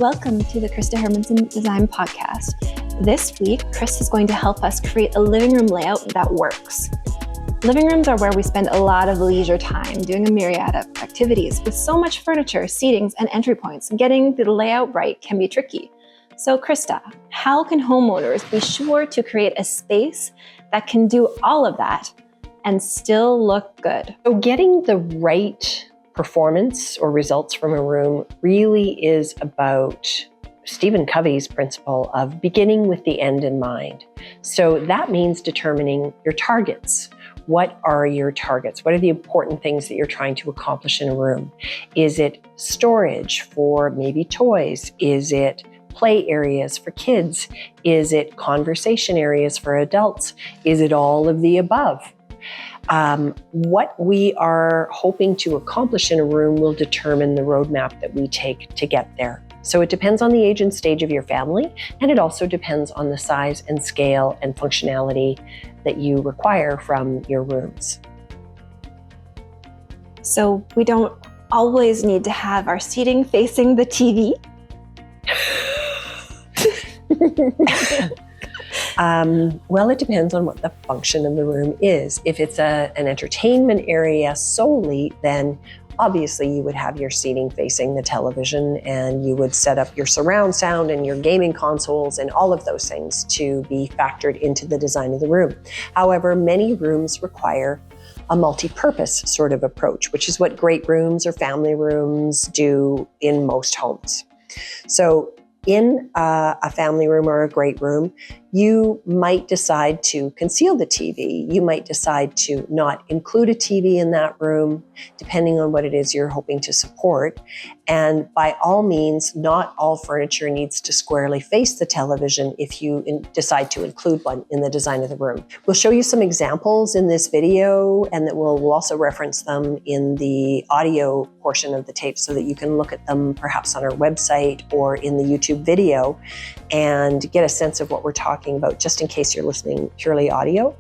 Welcome to the Krista Hermanson Design podcast. This week, Chris is going to help us create a living room layout that works. Living rooms are where we spend a lot of leisure time doing a myriad of activities. With so much furniture, seatings, and entry points, getting the layout right can be tricky. So Krista, how can homeowners be sure to create a space that can do all of that and still look good? So getting the right performance or results from a room really is about Stephen Covey's principle of beginning with the end in mind. So that means determining your targets. What are your targets? What are the important things that you're trying to accomplish in a room? Is it storage for maybe toys? Is it play areas for kids? Is it conversation areas for adults? Is it all of the above? What we are hoping to accomplish in a room will determine the roadmap that we take to get there. So it depends on the age and stage of your family, and it also depends on the size and scale and functionality that you require from your rooms. So we don't always need to have our seating facing the TV? Well, it depends on what the function of the room is. If it's an entertainment area solely, then obviously you would have your seating facing the television and you would set up your surround sound and your gaming consoles and all of those things to be factored into the design of the room. However, many rooms require a multi-purpose sort of approach, which is what great rooms or family rooms do in most homes. So in a family room or a great room, you might decide to conceal the TV. You might decide to not include a TV in that room, depending on what it is you're hoping to support. And by all means, not all furniture needs to squarely face the television if you decide to include one in the design of the room. We'll show you some examples in this video, and that we'll also reference them in the audio portion of the tape so that you can look at them perhaps on our website or in the YouTube video and get a sense of what we're talking about, just in case you're listening purely audio.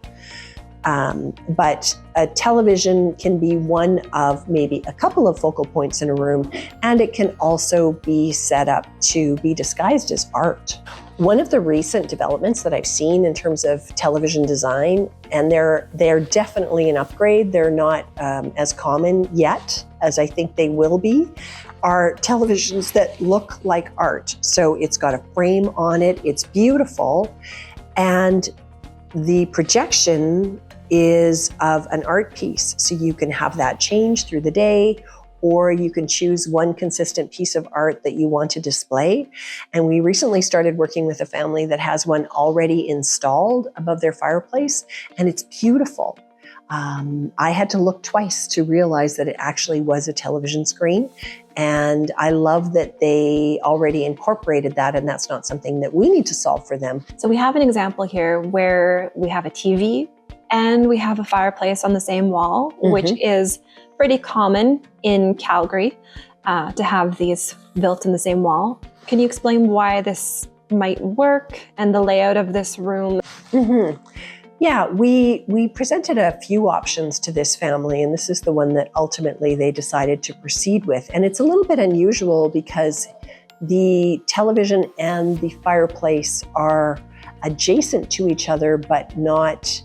But a television can be one of maybe a couple of focal points in a room, and it can also be set up to be disguised as art. One of the recent developments that I've seen in terms of television design, and they're definitely an upgrade, they're not as common yet as I think they will be, are televisions that look like art. So it's got a frame on it, it's beautiful, and the projection is of an art piece. So you can have that change through the day, or you can choose one consistent piece of art that you want to display. And we recently started working with a family that has one already installed above their fireplace, and it's beautiful. I had to look twice to realize that it actually was a television screen. And I love that they already incorporated that, and that's not something that we need to solve for them. So we have an example here where we have a TV and we have a fireplace on the same wall, which is pretty common in Calgary to have these built in the same wall. Can you explain why this might work and the layout of this room? Yeah, we presented a few options to this family, and this is the one that ultimately they decided to proceed with. And it's a little bit unusual because the television and the fireplace are adjacent to each other, but not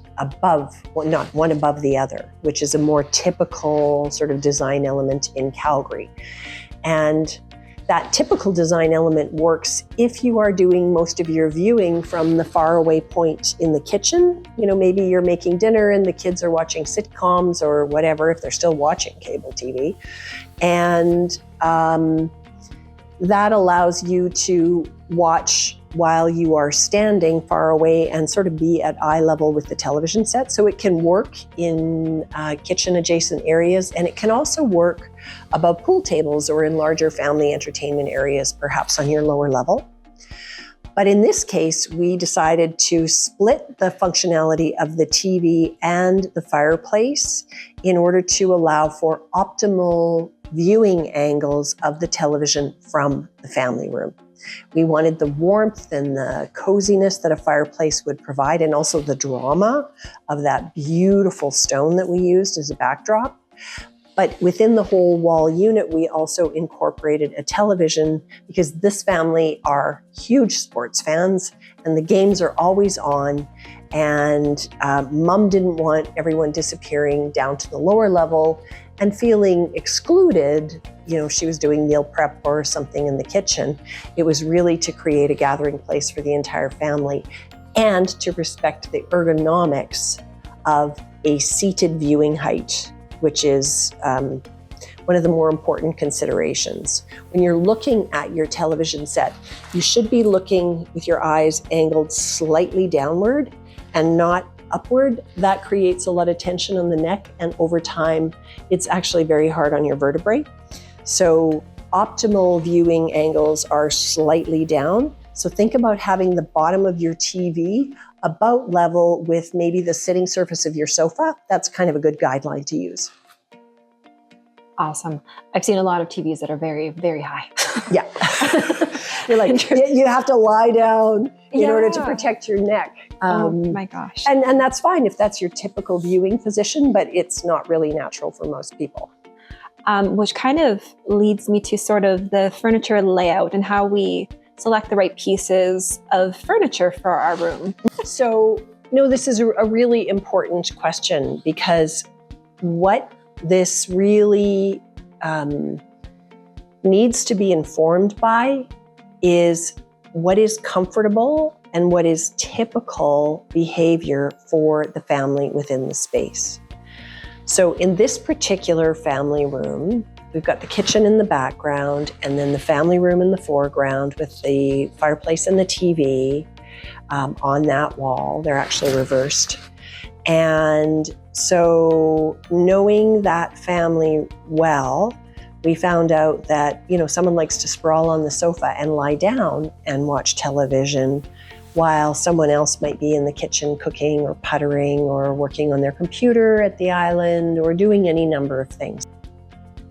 one above the other, which is a more typical sort of design element in Calgary. And that typical design element works if you are doing most of your viewing from the faraway point in the kitchen. You know, maybe you're making dinner and the kids are watching sitcoms or whatever, if they're still watching cable TV. And that allows you to watch while you are standing far away and sort of be at eye level with the television set. So it can work in kitchen adjacent areas, and it can also work above pool tables or in larger family entertainment areas, perhaps on your lower level. But in this case, we decided to split the functionality of the TV and the fireplace in order to allow for optimal viewing angles of the television from the family room. We wanted the warmth and the coziness that a fireplace would provide, and also the drama of that beautiful stone that we used as a backdrop. But within the whole wall unit, we also incorporated a television because this family are huge sports fans and the games are always on. And mom didn't want everyone disappearing down to the lower level and feeling excluded. She was doing meal prep or something in the kitchen. It was really to create a gathering place for the entire family and to respect the ergonomics of a seated viewing height, which is one of the more important considerations. When you're looking at your television set, you should be looking with your eyes angled slightly downward and not upward. That creates a lot of tension on the neck, and over time, it's actually very hard on your vertebrae. So optimal viewing angles are slightly down. So think about having the bottom of your TV about level with maybe the sitting surface of your sofa. That's kind of a good guideline to use. Awesome. I've seen a lot of TVs that are very, very high. Yeah. You're like, you have to lie down in order to protect your neck. Oh my gosh. And that's fine if that's your typical viewing position, but it's not really natural for most people. Which kind of leads me to sort of the furniture layout and how we select the right pieces of furniture for our room. So, this is a really important question, because what this really needs to be informed by is what is comfortable and what is typical behavior for the family within the space. So in this particular family room, we've got the kitchen in the background and then the family room in the foreground with the fireplace and the TV on that wall. They're actually reversed. And so knowing that family well, we found out that, someone likes to sprawl on the sofa and lie down and watch television, while someone else might be in the kitchen cooking or puttering or working on their computer at the island or doing any number of things.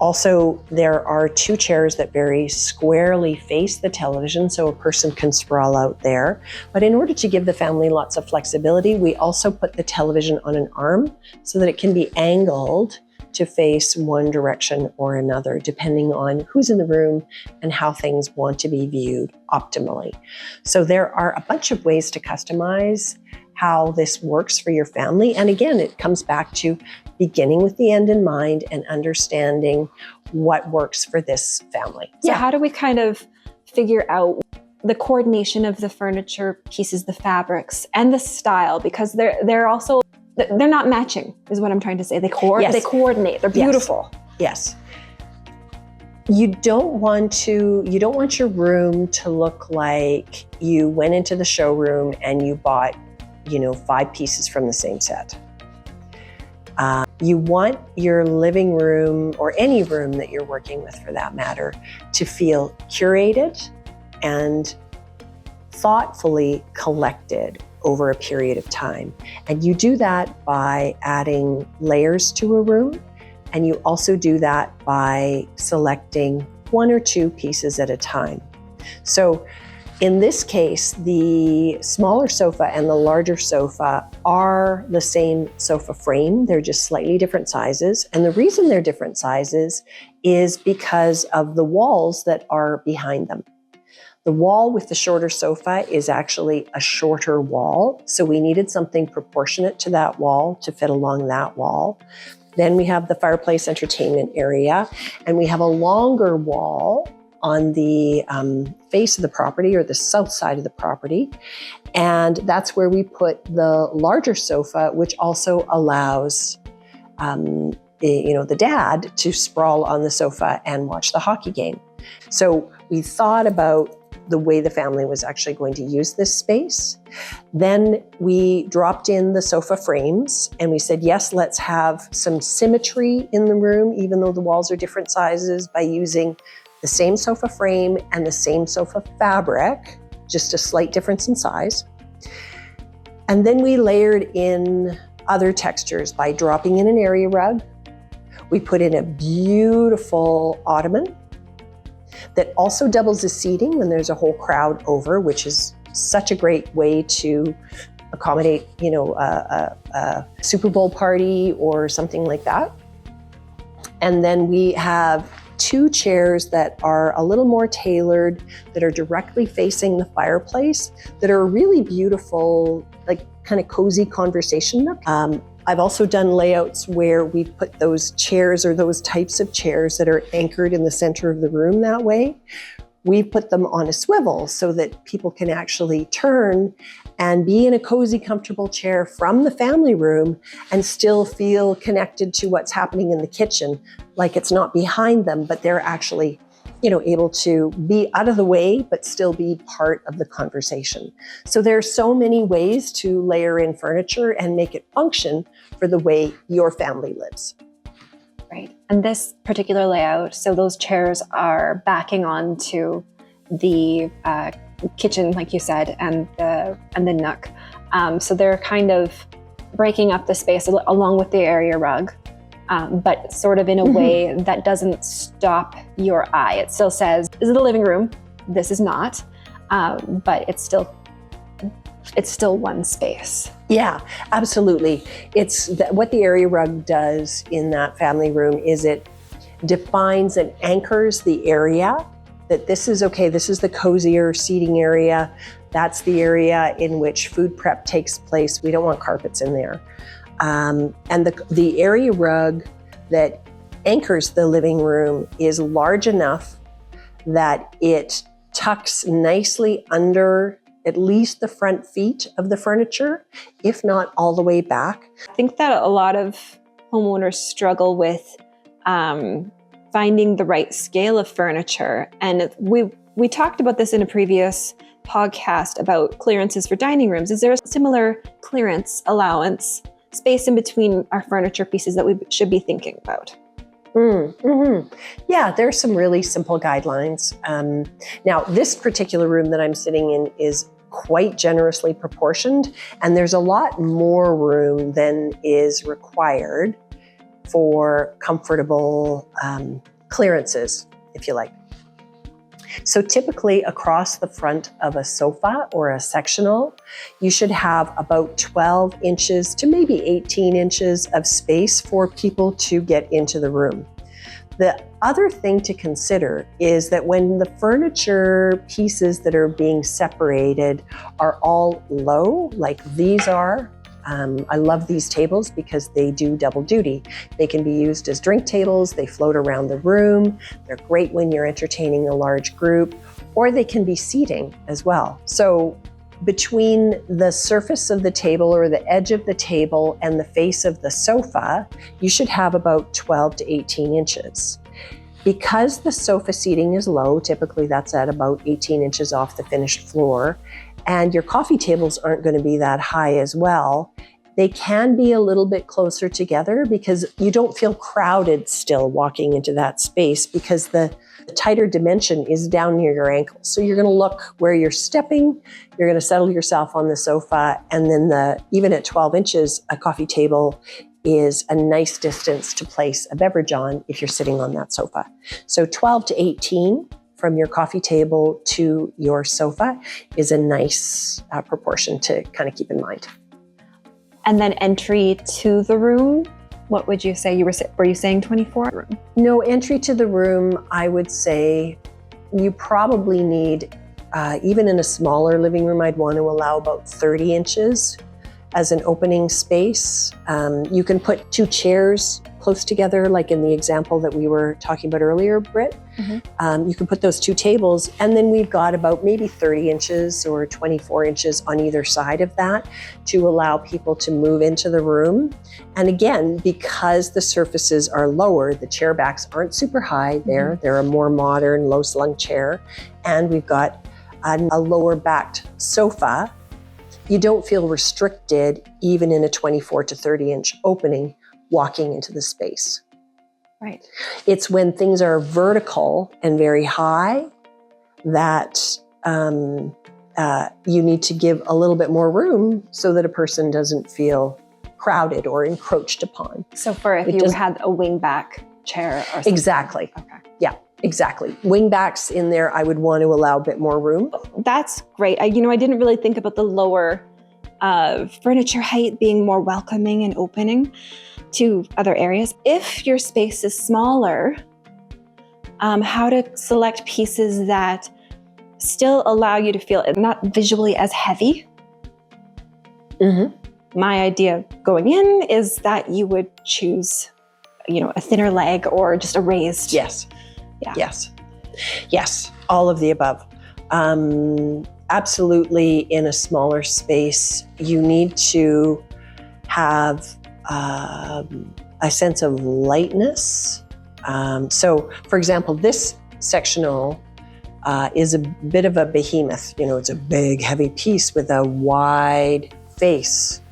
Also, there are 2 chairs that very squarely face the television, so a person can sprawl out there. But in order to give the family lots of flexibility, we also put the television on an arm so that it can be angled to face one direction or another, depending on who's in the room and how things want to be viewed optimally. So there are a bunch of ways to customize how this works for your family. And again, it comes back to beginning with the end in mind and understanding what works for this family. So how do we kind of figure out the coordination of the furniture pieces, the fabrics, and the style? Because they're not matching, is what I'm trying to say. They coordinate. They're beautiful. Yes. You don't want your room to look like you went into the showroom and you bought, 5 pieces from the same set. You want your living room, or any room that you're working with for that matter, to feel curated and thoughtfully collected over a period of time. And you do that by adding layers to a room. And you also do that by selecting 1 or 2 pieces at a time. So in this case, the smaller sofa and the larger sofa are the same sofa frame. They're just slightly different sizes. And the reason they're different sizes is because of the walls that are behind them. The wall with the shorter sofa is actually a shorter wall. So we needed something proportionate to that wall to fit along that wall. Then we have the fireplace entertainment area, and we have a longer wall on the face of the property, or the south side of the property. And that's where we put the larger sofa, which also allows the dad to sprawl on the sofa and watch the hockey game. So we thought about the way the family was actually going to use this space. Then we dropped in the sofa frames and we said, yes, let's have some symmetry in the room, even though the walls are different sizes, by using the same sofa frame and the same sofa fabric, just a slight difference in size. And then we layered in other textures by dropping in an area rug. We put in a beautiful ottoman that also doubles as seating when there's a whole crowd over, which is such a great way to accommodate, a Super Bowl party or something like that. And then we have 2 chairs that are a little more tailored, that are directly facing the fireplace, that are really beautiful, like kind of cozy conversation nook. I've also done layouts where we've put those chairs or those types of chairs that are anchored in the center of the room that way. We put them on a swivel so that people can actually turn and be in a cozy, comfortable chair from the family room and still feel connected to what's happening in the kitchen, like it's not behind them, but they're actually, able to be out of the way, but still be part of the conversation. So there's so many ways to layer in furniture and make it function for the way your family lives. Right. And this particular layout, so those chairs are backing onto the kitchen, like you said, and the nook. So they're kind of breaking up the space along with the area rug, but sort of in a way that doesn't stop your eye. It still says, this is the living room. This is not, but it's still one space. Yeah, absolutely. What the area rug does in that family room is it defines and anchors the area, that this is the cozier seating area. That's the area in which food prep takes place. We don't want carpets in there. And the area rug that anchors the living room is large enough that it tucks nicely under at least the front feet of the furniture, if not all the way back. I think that a lot of homeowners struggle with finding the right scale of furniture. And we talked about this in a previous podcast about clearances for dining rooms. Is there a similar clearance allowance space in between our furniture pieces that we should be thinking about? Yeah, there's some really simple guidelines. Now, this particular room that I'm sitting in is quite generously proportioned, and there's a lot more room than is required for comfortable clearances, if you like. So typically across the front of a sofa or a sectional, you should have about 12 inches to maybe 18 inches of space for people to get into the room. The other thing to consider is that when the furniture pieces that are being separated are all low, like these are, I love these tables because they do double duty. They can be used as drink tables, they float around the room, they're great when you're entertaining a large group, or they can be seating as well. So between the surface of the table or the edge of the table and the face of the sofa, you should have about 12 to 18 inches. Because the sofa seating is low, typically that's at about 18 inches off the finished floor, and your coffee tables aren't going to be that high as well, they can be a little bit closer together because you don't feel crowded still walking into that space because the tighter dimension is down near your ankles. So you're going to look where you're stepping, you're going to settle yourself on the sofa, and then even at 12 inches, a coffee table is a nice distance to place a beverage on if you're sitting on that sofa. So 12 to 18 from your coffee table to your sofa is a nice proportion to kind of keep in mind. And then entry to the room, what would you say? Were you saying 24? No, entry to the room, I would say you probably need, even in a smaller living room, I'd want to allow about 30 inches as an opening space. You can put 2 chairs close together, like in the example that we were talking about earlier, Britt. You can put those 2 tables, and then we've got about maybe 30 inches or 24 inches on either side of that to allow people to move into the room. And again, because the surfaces are lower, the chair backs aren't super high there. They're a more modern, low-slung chair. And we've got a lower backed sofa. You don't feel restricted even in a 24 to 30 inch opening walking into the space. Right. It's when things are vertical and very high that you need to give a little bit more room so that a person doesn't feel crowded or encroached upon. So if you had a wing back chair or something. Exactly. Okay. Yeah, exactly. Wing backs in there, I would want to allow a bit more room. That's great. I didn't really think about the lower furniture height being more welcoming and opening to other areas. If your space is smaller, how to select pieces that still allow you to feel not visually as heavy. Mm-hmm. My idea going in is that you would choose, a thinner leg or just a raised. Yes. Yeah. Yes. All of the above. Absolutely, in a smaller space, you need to have a sense of lightness. So, for example, this sectional is a bit of a behemoth. It's a big, heavy piece with a wide face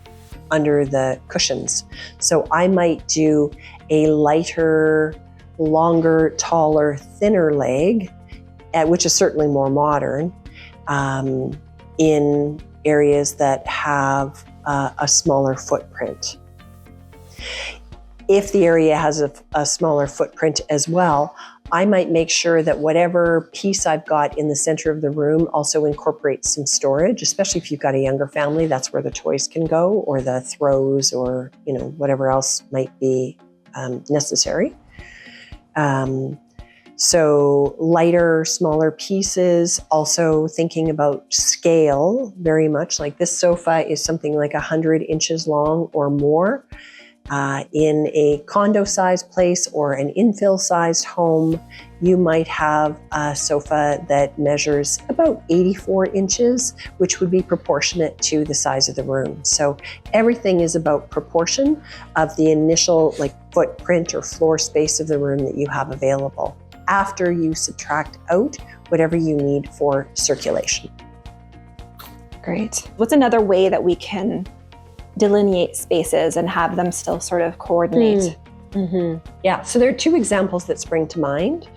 under the cushions. So I might do a lighter, longer, taller, thinner leg, which is certainly more modern, in areas that have a smaller footprint. If the area has a smaller footprint as well, I might make sure that whatever piece I've got in the center of the room also incorporates some storage, especially if you've got a younger family. That's where the toys can go, or the throws, or whatever else might be necessary. So lighter, smaller pieces. Also thinking about scale very much. Like this sofa is something like 100 inches long or more. In a condo-sized place or an infill-sized home, you might have a sofa that measures about 84 inches, which would be proportionate to the size of the room. So everything is about proportion of the initial footprint or floor space of the room that you have available, after you subtract out whatever you need for circulation. Great. What's another way that we can delineate spaces and have them still sort of coordinate? Mm-hmm. Yeah, so there are two examples that spring to mind.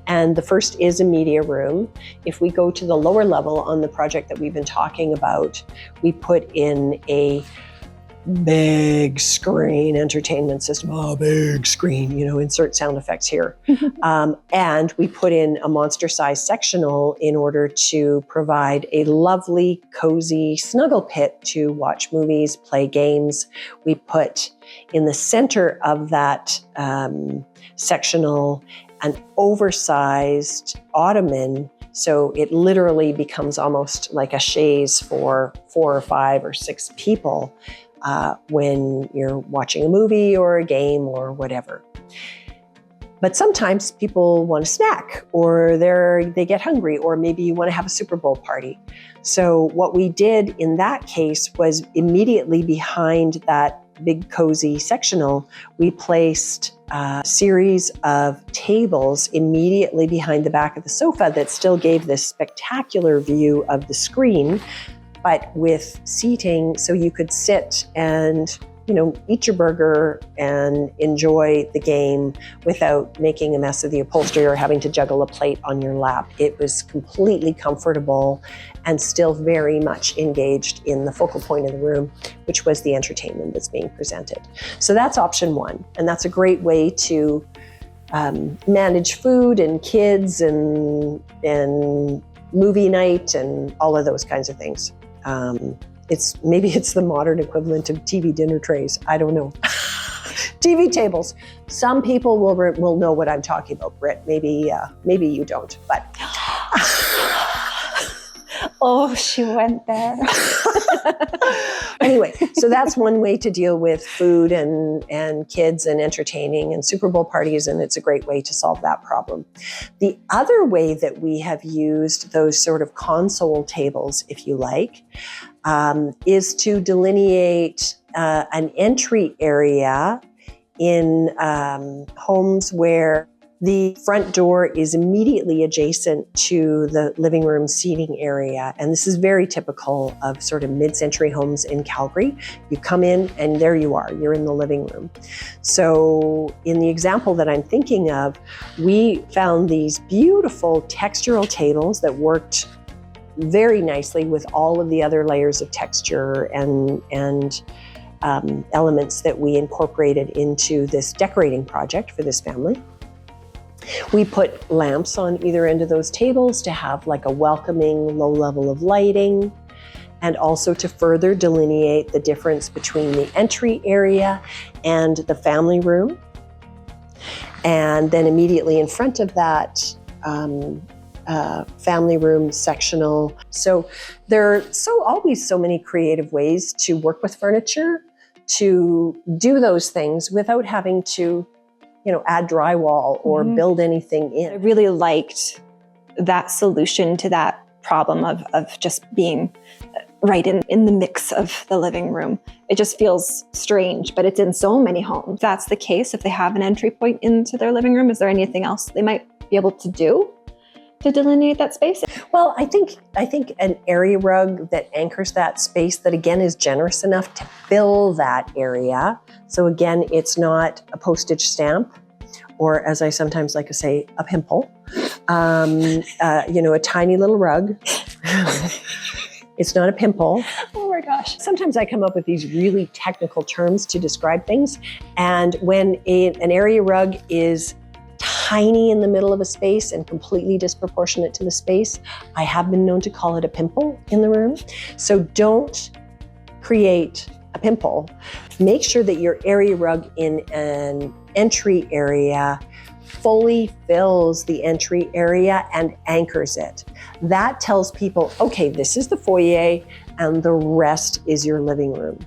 And the first is a media room. If we go to the lower level on the project that we've been talking about, we put in a big screen entertainment system. Big screen, insert sound effects here. And we put in a monster-sized sectional in order to provide a lovely, cozy snuggle pit to watch movies, play games. We put in the center of that sectional an oversized ottoman, so it literally becomes almost like a chaise for 4 or 5 or 6 people when you're watching a movie or a game or whatever. But sometimes people want a snack, or they get hungry, or maybe you want to have a Super Bowl party. So what we did in that case was immediately behind that big cozy sectional, we placed a series of tables immediately behind the back of the sofa that still gave this spectacular view of the screen, but with seating so you could sit and eat your burger and enjoy the game without making a mess of the upholstery or having to juggle a plate on your lap. It was completely comfortable and still very much engaged in the focal point of the room, which was the entertainment that's being presented. So that's option one. And that's a great way to manage food and kids and movie night and all of those kinds of things. It's the modern equivalent of TV dinner trays. I don't know. TV tables. Some people will know what I'm talking about, Britt. Maybe you don't, but. Oh, she went there. Anyway, so that's one way to deal with food and kids and entertaining and Super Bowl parties, and it's a great way to solve that problem. The other way that we have used those sort of console tables, if you like, is to delineate an entry area in homes where the front door is immediately adjacent to the living room seating area. And this is very typical of sort of mid-century homes in Calgary. You come in and there you are, you're in the living room. So in the example that I'm thinking of, we found these beautiful textural tables that worked very nicely with all of the other layers of texture and elements that we incorporated into this decorating project for this family. We put lamps on either end of those tables to have like a welcoming low level of lighting. and also to further delineate the difference between the entry area and the family room. And then immediately in front of that, family room sectional. So there are always so many creative ways to work with furniture, to do those things without having to, add drywall or build anything in. I really liked that solution to that problem of just being right in the mix of the living room. It just feels strange, but it's in so many homes. If that's the case, if they have an entry point into their living room, is there anything else they might be able to do to delineate that space? Well, I think an area rug that anchors that space, that again is generous enough to fill that area. So again, it's not a postage stamp, or as I sometimes like to say, a pimple. A tiny little rug. It's not a pimple. Oh my gosh. Sometimes I come up with these really technical terms to describe things. And when an area rug is tiny in the middle of a space and completely disproportionate to the space, I have been known to call it a pimple in the room. So don't create a pimple. Make sure that your area rug in an entry area fully fills the entry area and anchors it. That tells people, okay, this is the foyer and the rest is your living room.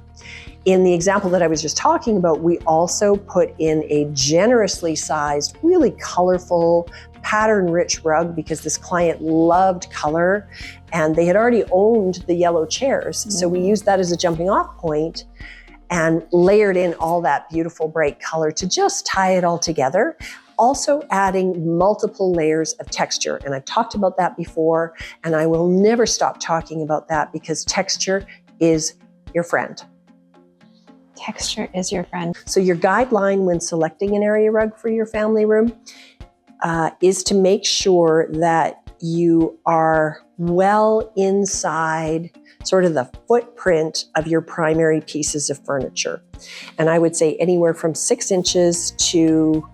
In the example that I was just talking about, we also put in a generously sized, really colorful, pattern-rich rug because this client loved color and they had already owned the yellow chairs. So we used that as a jumping off point and layered in all that beautiful bright color to just tie it all together. Also adding multiple layers of texture. And I've talked about that before, and I will never stop talking about that because texture is your friend. Texture is your friend. So your guideline when selecting an area rug for your family room is to make sure that you are well inside sort of the footprint of your primary pieces of furniture. And I would say anywhere from 6 inches to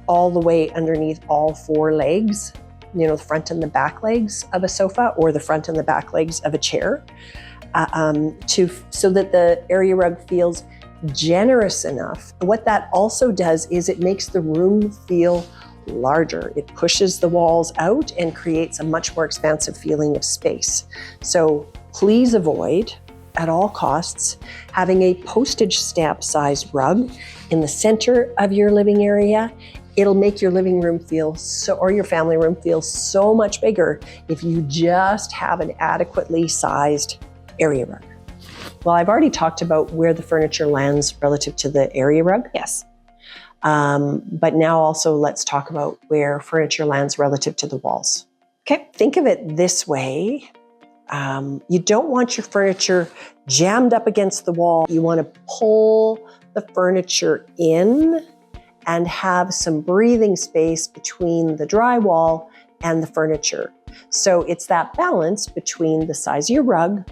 all the way underneath all 4 legs, the front and the back legs of a sofa or the front and the back legs of a chair, so that the area rug feels generous enough. What that also does is it makes the room feel larger. It pushes the walls out and creates a much more expansive feeling of space. So please avoid, at all costs, having a postage stamp sized rug in the center of your living area. It'll make your living room or your family room feel so much bigger if you just have an adequately sized area rug. Well, I've already talked about where the furniture lands relative to the area rug. Yes. But now also let's talk about where furniture lands relative to the walls. Okay. Think of it this way. You don't want your furniture jammed up against the wall. You want to pull the furniture in and have some breathing space between the drywall and the furniture. So it's that balance between the size of your rug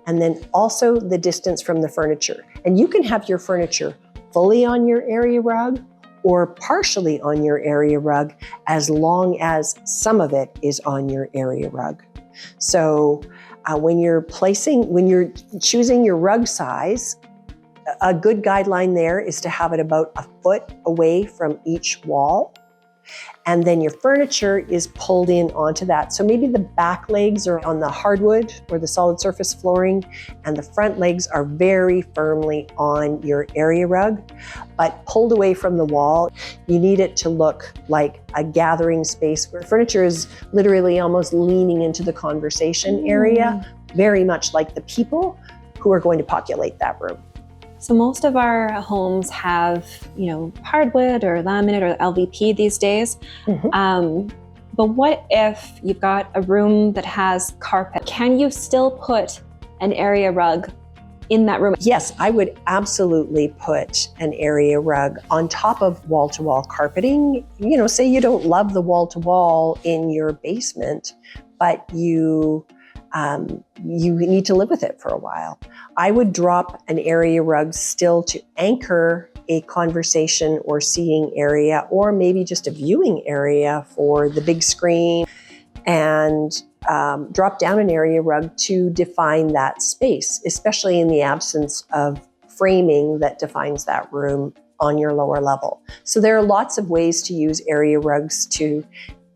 and then also the distance from the furniture. And you can have your furniture fully on your area rug or partially on your area rug as long as some of it is on your area rug. So when you're choosing your rug size, a good guideline there is to have it about a foot away from each wall. And then your furniture is pulled in onto that. So maybe the back legs are on the hardwood or the solid surface flooring, and the front legs are very firmly on your area rug, but pulled away from the wall. You need it to look like a gathering space where furniture is literally almost leaning into the conversation area, very much like the people who are going to populate that room. So most of our homes have, hardwood or laminate or LVP these days. But what if you've got a room that has carpet? Can you still put an area rug in that room? Yes, I would absolutely put an area rug on top of wall-to-wall carpeting. Say you don't love the wall-to-wall in your basement, but you need to live with it for a while. I would drop an area rug still to anchor a conversation or seating area, or maybe just a viewing area for the big screen. and drop down an area rug to define that space, especially in the absence of framing that defines that room on your lower level. So there are lots of ways to use area rugs to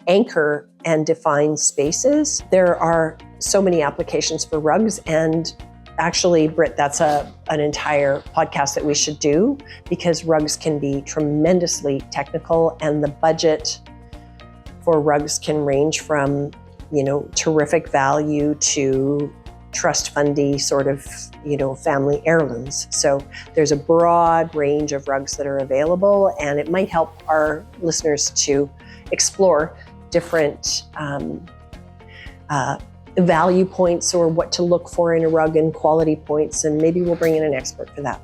anchor and define spaces. There are so many applications for rugs, and actually, Britt, that's an entire podcast that we should do, because rugs can be tremendously technical, and the budget for rugs can range from, terrific value to trust fundy sort of, family heirlooms. So there's a broad range of rugs that are available, and it might help our listeners to explore different value points or what to look for in a rug and quality points, and maybe we'll bring in an expert for that.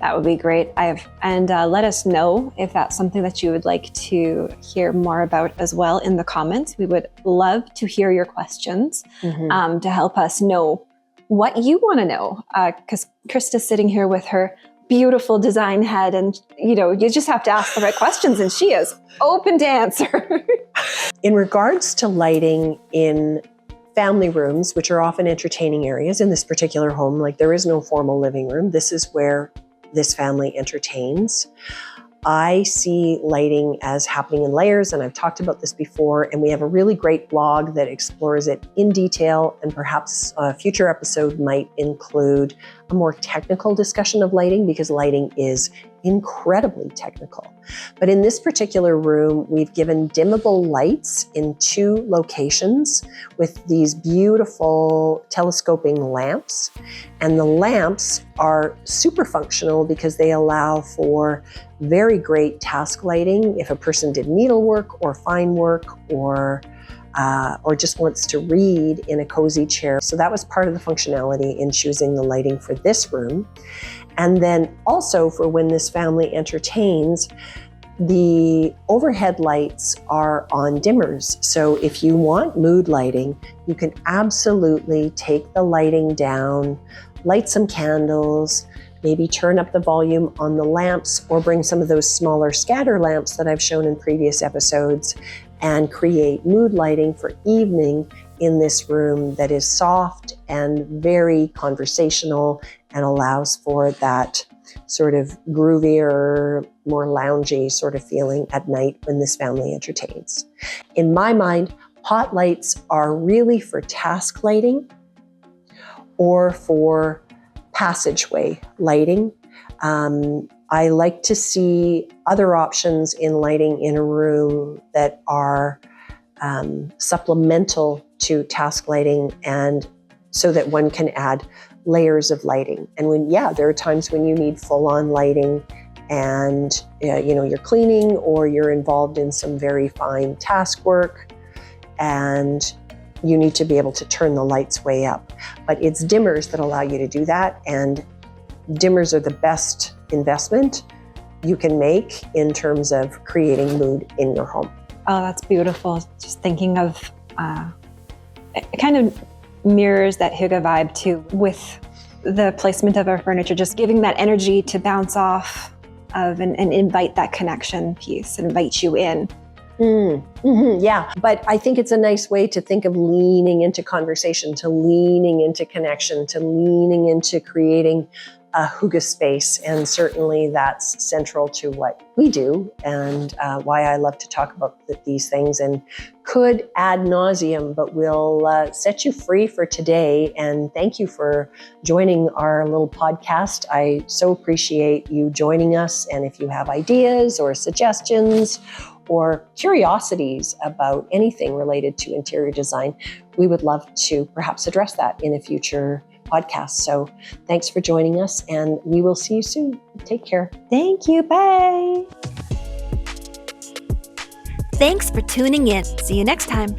That would be great. Let us know if that's something that you would like to hear more about as well in the comments. We would love to hear your questions to help us know what you want to know. Because Krista's sitting here with her beautiful design head, and you just have to ask the right questions, and she is open to answer. In regards to lighting in family rooms, which are often entertaining areas in this particular home, like there is no formal living room. This is where this family entertains. I see lighting as happening in layers, and I've talked about this before, and we have a really great blog that explores it in detail, and perhaps a future episode might include a more technical discussion of lighting, because lighting is incredibly technical. But in this particular room, we've given dimmable lights in 2 locations with these beautiful telescoping lamps. And the lamps are super functional because they allow for very great task lighting if a person did needlework or fine work or just wants to read in a cozy chair. So that was part of the functionality in choosing the lighting for this room. And then also for when this family entertains, the overhead lights are on dimmers. So if you want mood lighting, you can absolutely take the lighting down, light some candles, maybe turn up the volume on the lamps, or bring some of those smaller scatter lamps that I've shown in previous episodes, and create mood lighting for evening in this room that is soft and very conversational and allows for that sort of groovier, more loungy sort of feeling at night when this family entertains. In my mind, pot lights are really for task lighting or for passageway lighting. I like to see other options in lighting in a room that are supplemental to task lighting, and so that one can add layers of lighting. And there are times when you need full-on lighting and you're cleaning or you're involved in some very fine task work and you need to be able to turn the lights way up. But it's dimmers that allow you to do that, and dimmers are the best investment you can make in terms of creating mood in your home. Oh, that's beautiful. Just thinking of it kind of mirrors that Hygge vibe too, with the placement of our furniture, just giving that energy to bounce off of and invite that connection piece and invite you in. Yeah, but I think it's a nice way to think of leaning into conversation, to leaning into connection, to leaning into creating a hygge space. And certainly that's central to what we do and why I love to talk about these things, and could ad nauseum, but we'll set you free for today. And thank you for joining our little podcast. I so appreciate you joining us. And if you have ideas or suggestions or curiosities about anything related to interior design, we would love to perhaps address that in a future podcast. So thanks for joining us, and we will see you soon. Take care. Thank you. Bye. Thanks for tuning in. See you next time.